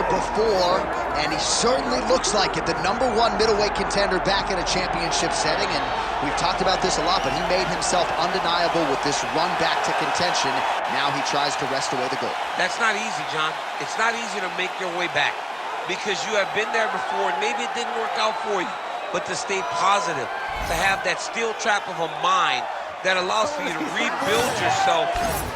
there before, and he certainly looks like it. The #1 middleweight contender back in a championship setting, and we've talked about this a lot, but he made himself undeniable with this run back to contention. Now he tries to wrest away the gold. That's not easy, John. It's not easy to make your way back because you have been there before, and maybe it didn't work out for you. But to stay positive, to have that steel trap of a mind that allows for you to rebuild yourself,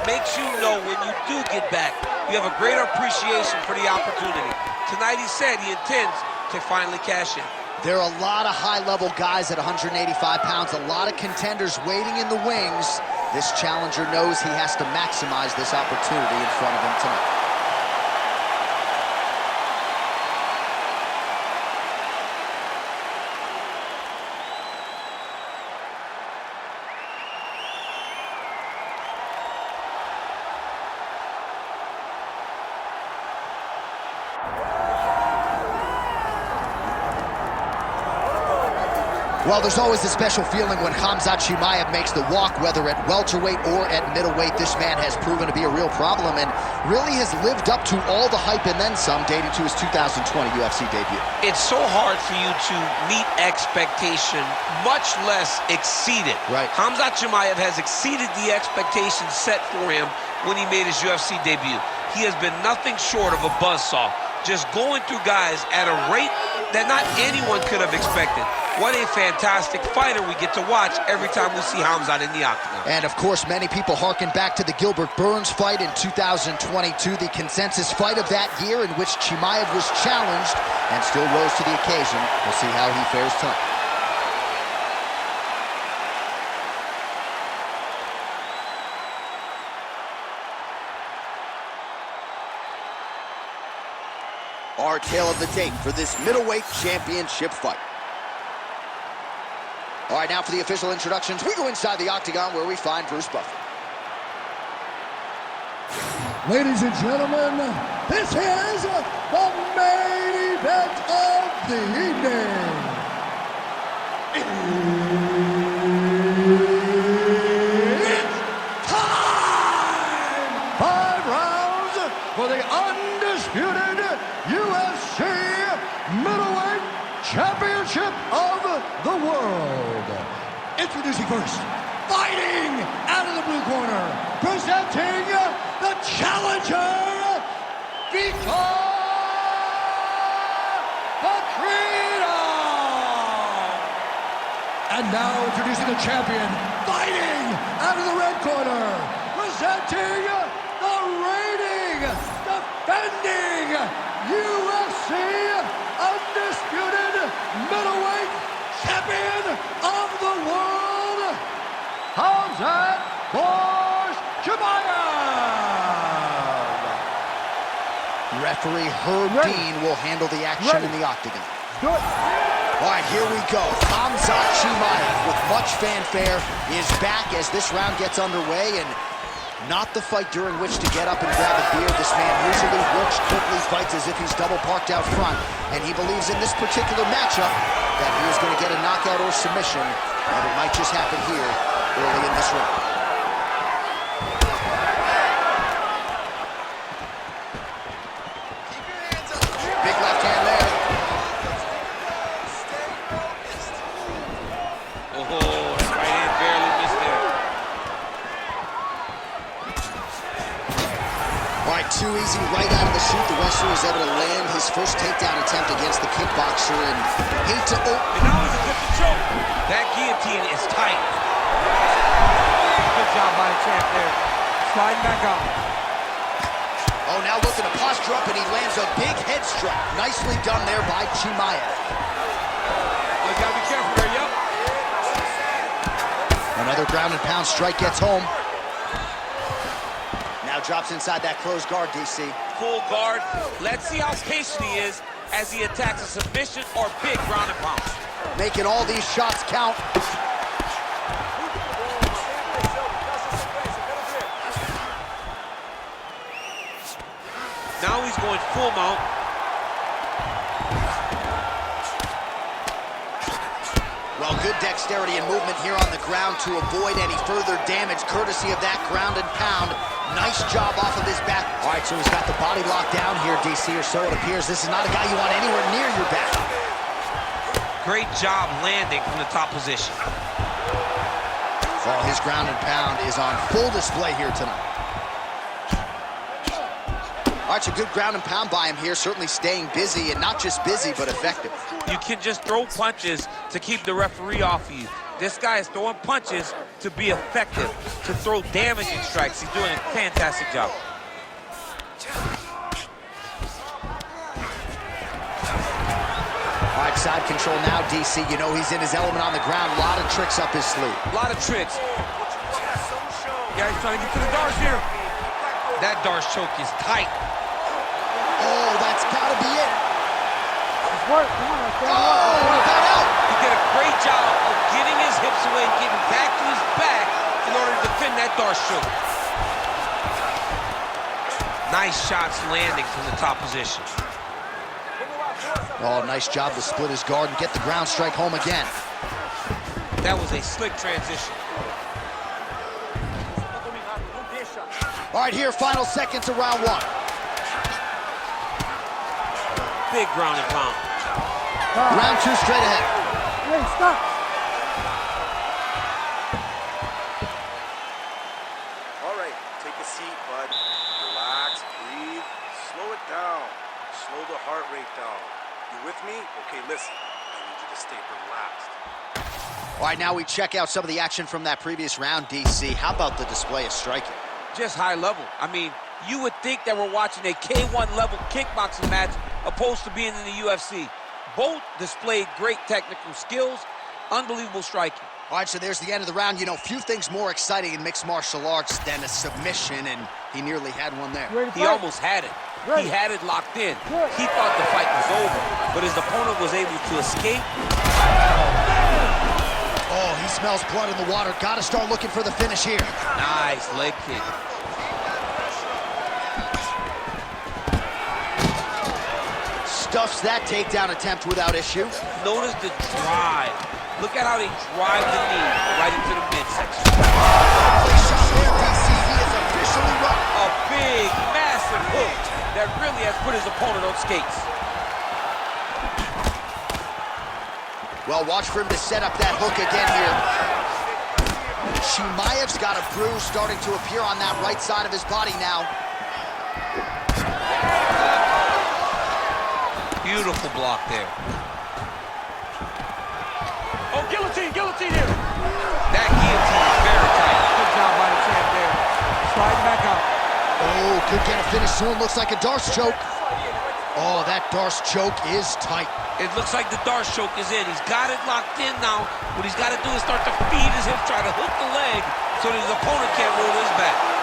makes you know when you do get back, you have a greater appreciation for the opportunity. Tonight he said he intends to finally cash in. There are a lot of high-level guys at 185 pounds, a lot of contenders waiting in the wings. This challenger knows he has to maximize this opportunity in front of him tonight. Well, there's always a special feeling when Khamzat Chimaev makes the walk, whether at welterweight or at middleweight. This man has proven to be a real problem and really has lived up to all the hype and then some, dating to his 2020 UFC debut. It's so hard for you to meet expectation, much less exceed it. Right. Khamzat Chimaev has exceeded the expectations set for him when he made his UFC debut. He has been nothing short of a buzzsaw, just going through guys at a rate that not anyone could have expected. What a fantastic fighter we get to watch every time we see Khamzat in the octagon. And of course, many people harken back to the Gilbert Burns fight in 2022, the consensus fight of that year in which Chimaev was challenged and still rose to the occasion. We'll see how he fares tonight. Our tale of the tape for this middleweight championship fight. All right, now for the official introductions, we go inside the octagon where we find Bruce Buffer. Ladies and gentlemen, this is the main event of the evening. It's time! 5 rounds for the undisputed UFC middleweight championship of the world. Introducing first, fighting out of the blue corner, presenting the challenger, Vitor Petrino. And now introducing the champion, fighting out of the red corner, presenting the reigning, defending UFC undisputed middleweight champion of the world, Khamzat Chimaev. Referee Herb Dean will handle the action in the octagon. Good. All right, here we go. Khamzat Chimaev, with much fanfare, is back as this round gets underway, and not the fight during which to get up and grab a beer. This man usually works quickly, fights as if he's double parked out front, and he believes in this particular matchup that he is going to get a knockout or submission, and it might just happen here early in this round. Big left hand there. Oh, that right hand barely missed there. All right, too easy right out of the chute. The wrestler is able to land his first takedown attempt against the kickboxer, and hate to And now he's attempting to choke. That guillotine is tight. Good job by the champ there. Sliding back up. Oh, now looking to posture up, and he lands a big head strike. Nicely done there by Chimaev. Oh, you gotta be careful there, yep. Another ground and pound strike gets home. Now drops inside that closed guard, DC. Full guard. Let's see how patient he is as he attacks a submission or big ground and pound. Making all these shots count. Now he's going full mount. Well, good dexterity and movement here on the ground to avoid any further damage, courtesy of that ground and pound. Nice job off of his back. All right, so he's got the body locked down here, DC, or so it appears. This is not a guy you want anywhere near your back. Great job landing from the top position. Well, his ground and pound is on full display here tonight. All right, so good ground and pound by him here, certainly staying busy, and not just busy, but effective. You can just throw punches to keep the referee off of you. This guy is throwing punches to be effective, to throw damaging strikes. He's doing a fantastic job. All right, side control now, DC. You know he's in his element on the ground. A lot of tricks up his sleeve. A lot of tricks. Yeah, he's trying to get to the Darce here. That Darce choke is tight. Oh, that's got to be it. Work. Come on, let's go. Oh, he got out. He did a great job of getting his hips away and getting back to his back in order to defend that Darce choke. Nice shots landing from the top position. Oh, nice job to split his guard and get the ground strike home again. That was a slick transition. All right, here, final seconds of round one. Big ground and pound. Round two straight ahead. Hey, stop. All right, take a seat, bud. Relax, breathe, slow it down. Slow the heart rate down. You with me? Okay, listen. I need you to stay relaxed. All right, now we check out some of the action from that previous round, DC. How about the display of striking? Just high level. I mean, you would think that we're watching a K1 level kickboxing match opposed to being in the UFC. Both displayed great technical skills, unbelievable striking. All right, so there's the end of the round. You know, few things more exciting in mixed martial arts than a submission, and he nearly had one there. He almost had it. He had it locked in. He thought the fight was over, but his opponent was able to escape. Oh, he smells blood in the water. Got to start looking for the finish here. Nice leg kick. Stuffs that takedown attempt without issue. Notice the drive. Look at how they drive the knee right into the midsection. Shot there, DC. He is officially run. A big, massive hook that really has put his opponent on skates. Well, watch for him to set up that hook again here. Chimaev's got a bruise starting to appear on that right side of his body now. Beautiful block there. Oh, guillotine here. That guillotine is very tight. Good job by the champ there. Sliding back up. Oh, could get a finish soon. Looks like a Darce choke. Oh, that Darce choke is tight. It looks like the Darce choke is in. He's got it locked in now. What he's got to do is start to feed his hips, try to hook the leg so that his opponent can't roll his back.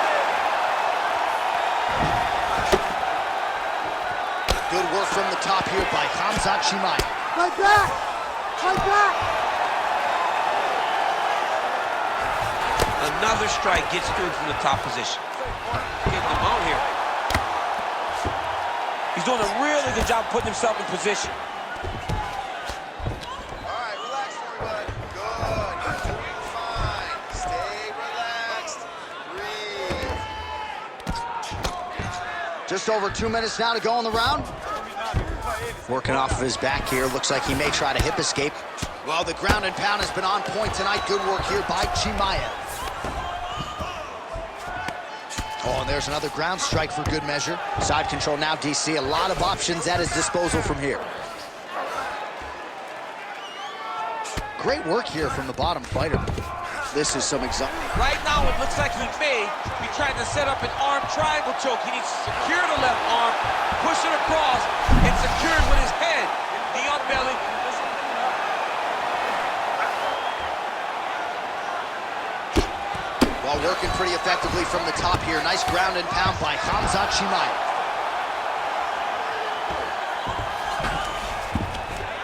Good work from the top here by Khamzat Chimaev. Right back. Right back. Another strike gets through from the top position. Getting him out here. He's doing a really good job putting himself in position. All right, relax for me, bud. Good. You're doing fine. Stay relaxed. Breathe. Just over 2 minutes now to go in the round. Working off of his back here. Looks like he may try to hip escape. Well, the ground and pound has been on point tonight. Good work here by Chimaev. Oh, and there's another ground strike for good measure. Side control now, DC. A lot of options at his disposal from here. Great work here from the bottom fighter. This is some exotic. Right now, it looks like he may be trying to set up an arm triangle choke. He needs to secure the left arm, push it across, and secure it with his head. The belly. While working pretty effectively from the top here. Nice ground and pound by Khamzat Chimaev.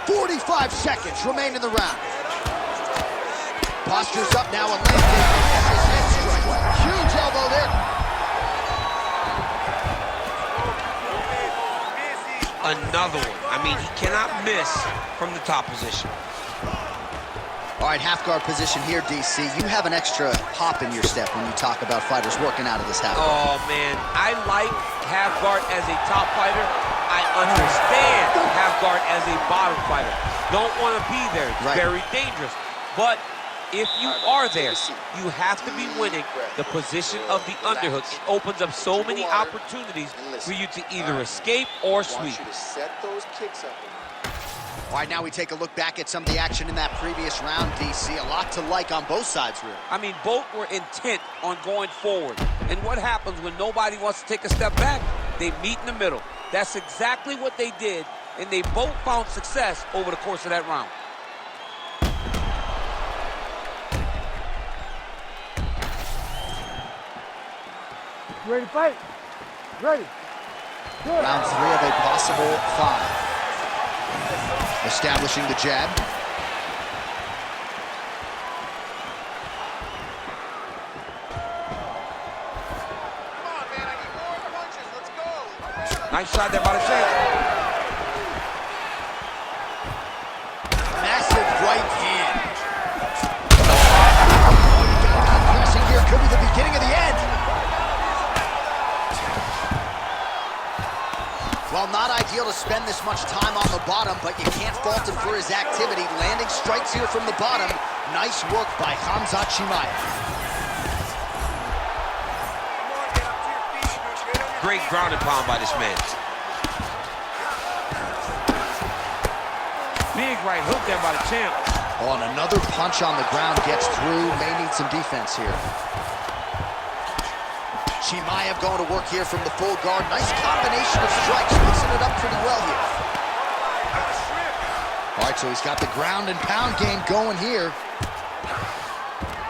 45 seconds remain in the round. Postures up now and landing. His head strike. Huge elbow there. Another one. I mean, he cannot miss from the top position. All right, half guard position here, DC. You have an extra hop in your step when you talk about fighters working out of this half guard. Oh, man. I like half guard as a top fighter. I understand half guard as a bottom fighter. Don't want to be there. It's very dangerous. But if you are there, you have to be winning the position of the underhook. It opens up so many opportunities for you to either escape or sweep. All right, now we take a look back at some of the action in that previous round, DC. A lot to like on both sides, really. I mean, both were intent on going forward. And what happens when nobody wants to take a step back? They meet in the middle. That's exactly what they did, and they both found success over the course of that round. Ready to fight? Ready. Good. Round 3 of a possible 5. Establishing the jab. Nice shot there by the champ. Massive right hand. Oh, pressing here could be the beginning of the end. Well, not ideal to spend this much time on the bottom, but you can't fault him for his activity. Landing strikes here from the bottom. Nice work by Khamzat Chimaev. Great ground and pound by this man. Big right hook there by the champ. Oh, and another punch on the ground gets through. May need some defense here. Chimaev going to work here from the full guard. Nice combination of strikes, mixing it up pretty well here. All right, so he's got the ground and pound game going here.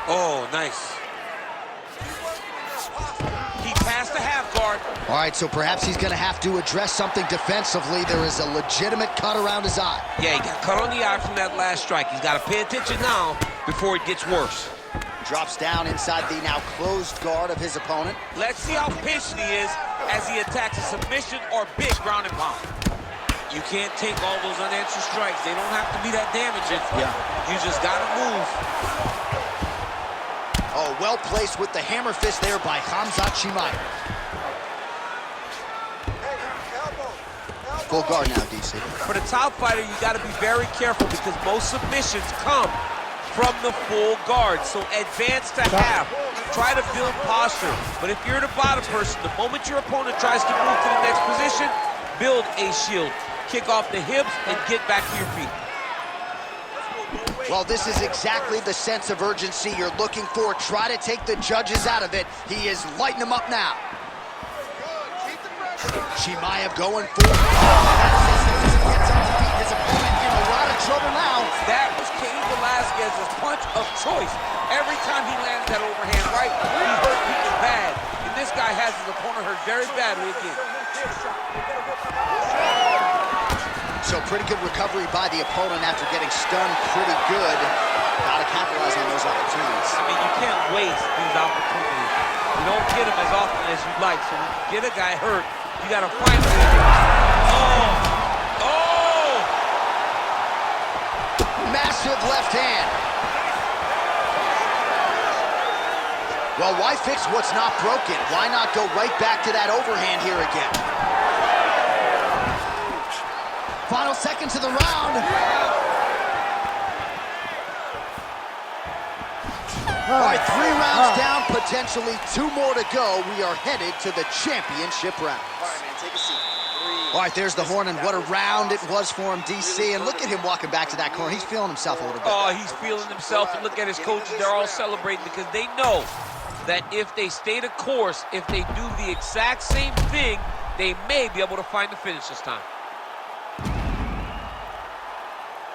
Oh, nice. He passed the half guard. All right, so perhaps he's going to have to address something defensively. There is a legitimate cut around his eye. Yeah, he got cut on the eye from that last strike. He's got to pay attention now before it gets worse. Drops down inside the now closed guard of his opponent. Let's see how patient he is as he attacks a submission or big ground and pound. You can't take all those unanswered strikes. They don't have to be that damaging. Yeah. You just got to move. Oh, well placed with the hammer fist there by Khamzat Chimaev. Full guard now, DC. For the top fighter, you got to be very careful because most submissions come from the full guard. So advance to half. Try to build posture. But if you're the bottom person, the moment your opponent tries to move to the next position, build a shield. Kick off the hips and get back to your feet. Well, this is exactly the sense of urgency you're looking for. Try to take the judges out of it. He is lighting them up now. Chimaev going for it. Gets up to beat his opponent in a lot of trouble now. That was Cain Velasquez's punch of choice. Every time he lands that overhand right, he hurt people bad. And this guy has his opponent hurt very badly again. So pretty good recovery by the opponent after getting stunned pretty good. Got to capitalize on those opportunities. I mean, you can't waste these opportunities. You don't get them as often as you'd like. So when you get a guy hurt, you got to find a way to... Oh! Oh! Massive left hand. Well, why fix what's not broken? Why not go right back to that overhand here again? Final seconds of the round. All right, 3 rounds down, potentially 2 more to go. We are headed to the championship round. All right, man, take a seat. All right, there's the horn, and what a round it was for him, DC. And look at him walking back to that corner. He's feeling himself a little bit. Oh, he's feeling himself. And look at his coaches. They're all celebrating because they know that if they stay the course, if they do the exact same thing, they may be able to find the finish this time.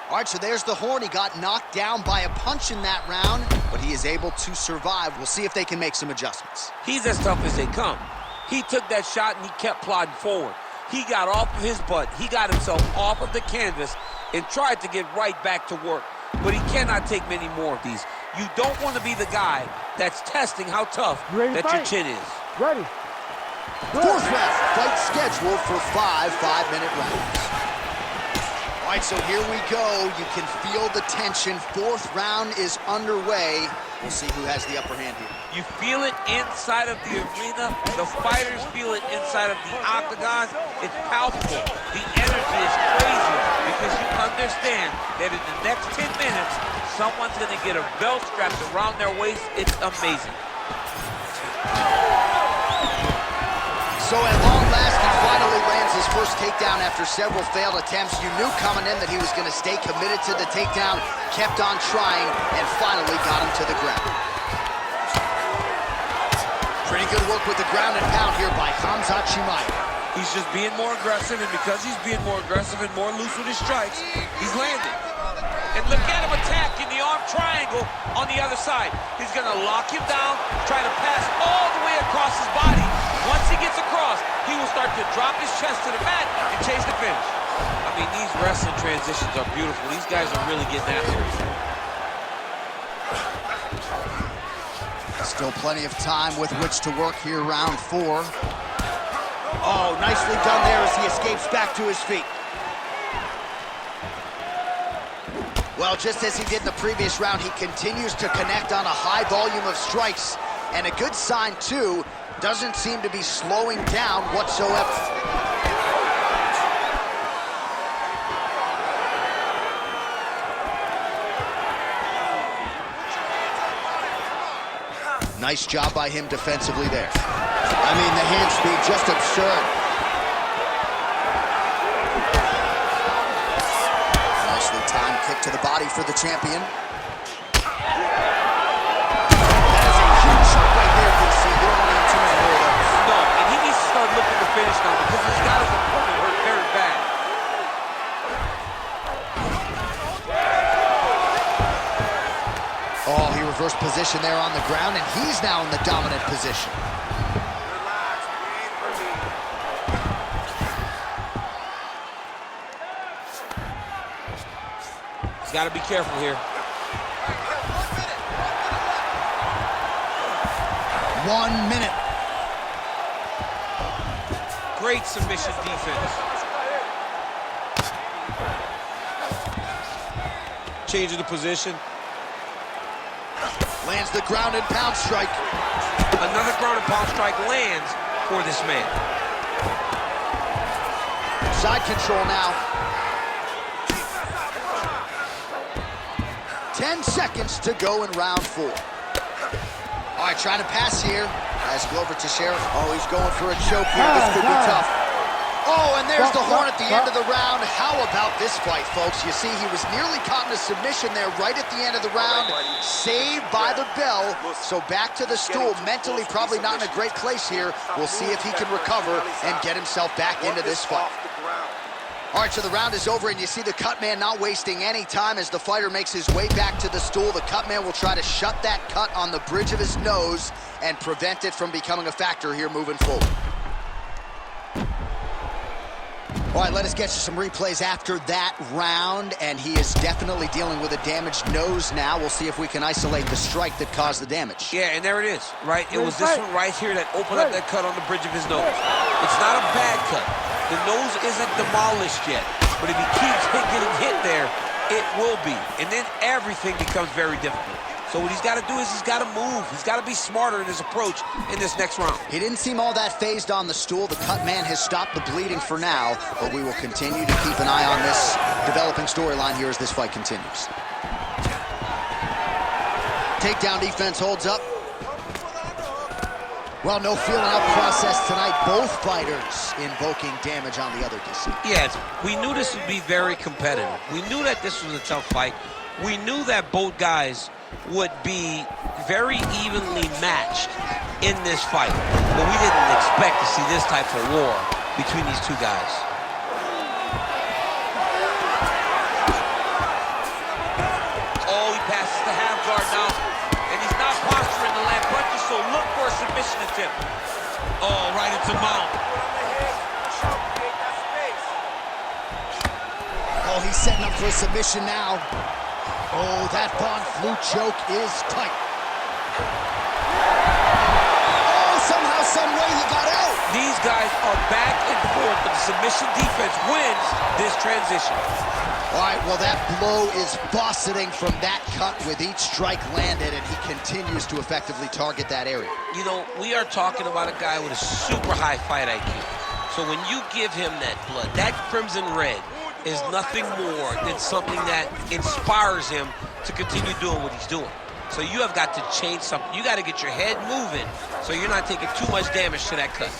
All right, so there's the horn. He got knocked down by a punch in that round, but he is able to survive. We'll see if they can make some adjustments. He's as tough as they come. He took that shot and he kept plodding forward. He got off of his butt. He got himself off of the canvas and tried to get right back to work. But he cannot take many more of these. You don't want to be the guy that's testing how tough that your chin is. Ready. Fourth round, fight scheduled for 5 5-minute rounds. All right, so here we go. You can feel the tension. Fourth round is underway. We'll see who has the upper hand here. You feel it inside of the arena. The fighters feel it inside of the octagon. It's palpable. The energy is crazy because you understand that in the next 10 minutes, someone's going to get a belt strapped around their waist. It's amazing. So at long last, he finally lands his first takedown after several failed attempts. You knew coming in that he was going to stay committed to the takedown, kept on trying, and finally got him to the ground. Pretty good work with the ground and pound here by Khamzat Chimaev. He's just being more aggressive, and because he's being more aggressive and more loose with his strikes, he's landing. And look at him attack in the arm triangle on the other side. He's going to lock him down, try to pass all the way across his body. Once he gets across, he will start to drop his chest to the mat and chase the finish. I mean, these wrestling transitions are beautiful. These guys are really getting after it. Still plenty of time with which to work here, round 4. Oh, nicely done there as he escapes back to his feet. Well, just as he did in the previous round, he continues to connect on a high volume of strikes. And a good sign, too, doesn't seem to be slowing down whatsoever. Nice job by him defensively there. I mean, the hand speed, just absurd. Nicely timed kick to the body for the champion. That is a huge shot right there, DC. You don't want to get too many more of those. No, and he needs to start looking to finish now because he's got his opponent hurt very bad. Oh, he reversed position there on the ground, and he's now in the dominant position. Relax, breathe for me. He's got to be careful here. 1 minute. Great submission defense. Changing the position. Lands the ground and pound strike. Another ground and pound strike lands for this man. Side control now. 10 seconds to go in round 4. All right, trying to pass here. As Glover Teixeira. Oh, he's going for a choke here. This could be tough. Oh, and there's the horn at the end of the round. How about this fight, folks? You see, he was nearly caught in a submission there right at the end of the round. Saved by the bell. So back to the stool. Mentally, probably not in a great place here. We'll see if he can recover and get himself back into this fight. All right, so the round is over, and you see the cut man not wasting any time as the fighter makes his way back to the stool. The cut man will try to shut that cut on the bridge of his nose and prevent it from becoming a factor here moving forward. All right, let us get you some replays after that round, and he is definitely dealing with a damaged nose now. We'll see if we can isolate the strike that caused the damage. Yeah, and there it is, right? It was this one right here that opened up that cut on the bridge of his nose. It's not a bad cut. The nose isn't demolished yet, but if he keeps getting hit there, it will be. And then everything becomes very difficult. So what he's got to do is he's got to move. He's got to be smarter in his approach in this next round. He didn't seem all that phased on the stool. The cut man has stopped the bleeding for now, but we will continue to keep an eye on this developing storyline here as this fight continues. Takedown defense holds up. Well, no feeling out process tonight. Both fighters invoking damage on the other DC. Yes, we knew this would be very competitive. We knew that this was a tough fight. We knew that both guys would be very evenly matched in this fight. But we didn't expect to see this type of war between these two guys. Oh, he passes the half guard now. And he's not posturing to land punches, so look for a submission attempt. Oh, right into mount. Oh, he's setting up for a submission now. Oh, that Von Flue choke is tight. Oh, somehow some way he got out. These guys are back and forth, but the submission defense wins this transition. All right, well, that blow is buffeting from that cut with each strike landed, and he continues to effectively target that area. You know, we are talking about a guy with a super high fight IQ. So when you give him that blood, that crimson red is nothing more than something that inspires him to continue doing what he's doing. So you have got to change something. You got to get your head moving so you're not taking too much damage to that cut.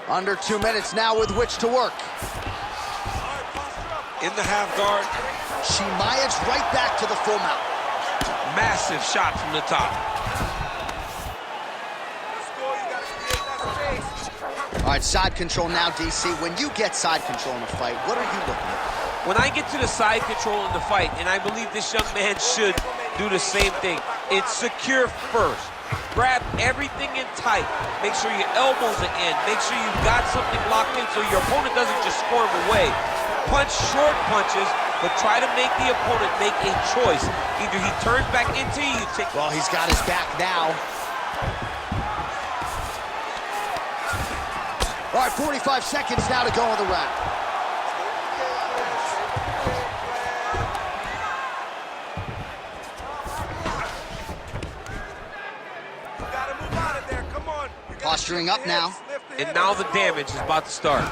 Under 2 minutes now with which to work. In the half guard. Chimaev's right back to the full mount. Massive shot from the top. All right, side control now, DC. When you get side control in a fight, what are you looking at? When I get to the side control in the fight, and I believe this young man should do the same thing, it's secure first. Grab everything in tight. Make sure your elbows are in. Make sure you've got something locked in so your opponent doesn't just squirm away. Punch short punches, but try to make the opponent make a choice. Either he turns back into you, take... Well, he's got his back now. All right, 45 seconds now to go in the round. Posturing up now. And now the damage is about to start.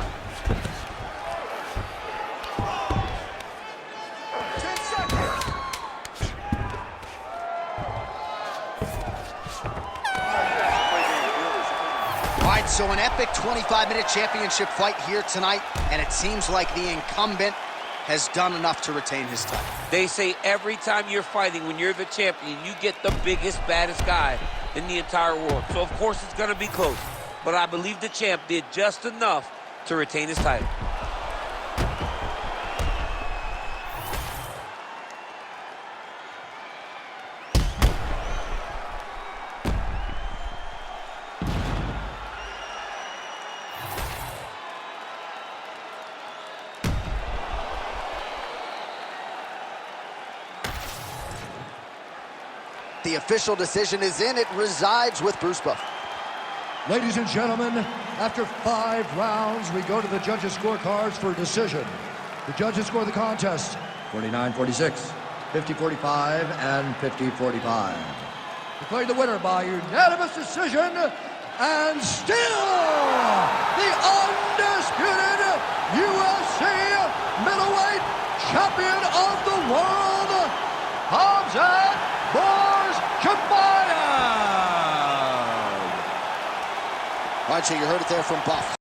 All right, so an epic 25-minute championship fight here tonight, and it seems like the incumbent has done enough to retain his title. They say every time you're fighting, when you're the champion, you get the biggest, baddest guy in the entire world. So, of course, it's going to be close. But I believe the champ did just enough to retain his title. The official decision is in. It resides with Bruce Buffer. Ladies and gentlemen, after 5 rounds, we go to the judges' scorecards for a decision. The judges score the contest 49-46, 50-45, and 50-45. Declared the winner by unanimous decision, and still the undisputed UFC middleweight champion of the world, Khamzat Chimaev. All right, so you heard it there from Buff.